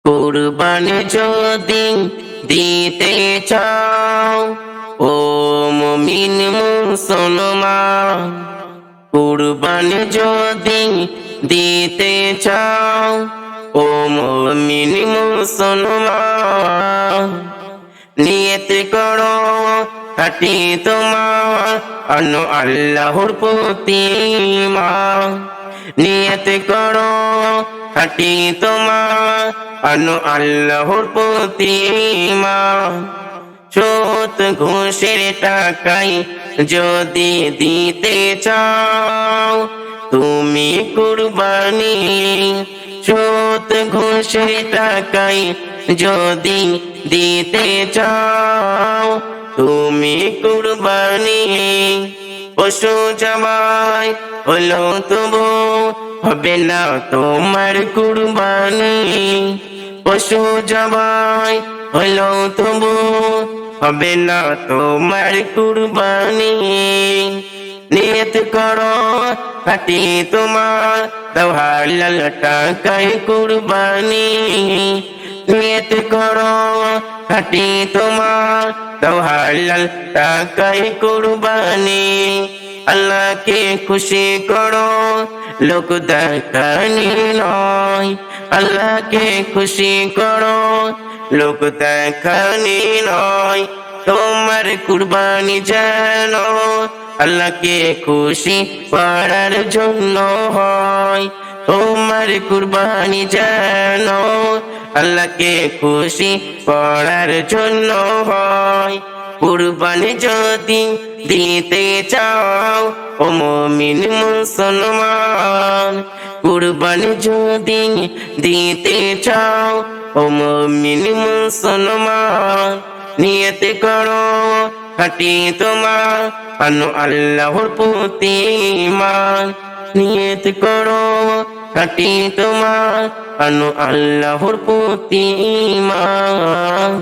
কুরবানি যদি দিতে চাও ও মুমিন মুসলমান, কুরবানি যদি দিতে চাও ও মুমিন মুসলমান, নিয়ত করো খাঁটি তোমার আনো আল্লাহর প্রতি ঈমান। নিয়ত করো খাঁটি তোমার আনো আল্লাহর প্রতি ঈমান। সুদ ঘুষের টাকায় যদি দিতে চাও তুমি কুরবানি, সুদ ঘুষের টাকায় যদি দিতে চাও তুমি কুরবানি। পশু জবাই হলো তবু হবে না তোমার কুরবানি, পশু জবাই হলো তবু হবে না তোমার কুরবানি। নিয়ত করো খাঁটি তোমার দাও হালাল টাকায় কুরবানি। নিয়ত করো খাঁটি তোমার দাও হালাল টাকায় কুরবানি। আল্লাহকে খুশি করো লোক দেখানি নয়, আল্লাহকে খুশি করো লোক দেখানি নয়। তোমার কুরবানি যেন আল্লাহকে খুশি করার জন্য হয়, তোমার কুরবানি যেন আল্লাহকে খুশি করার জন্য হয়। কুরবানি যদি দিতে চাও ও মুমিন মুসলমান, কুরবানি যদি দিতে চাও ও মুমিন মুসলমান, নিয়ত করো খাঁটি তোমার আনো আল্লাহর প্রতি ঈমান। নিয়ত করো খাঁটি তোমার আনো আল্লাহর প্রতি ঈমান।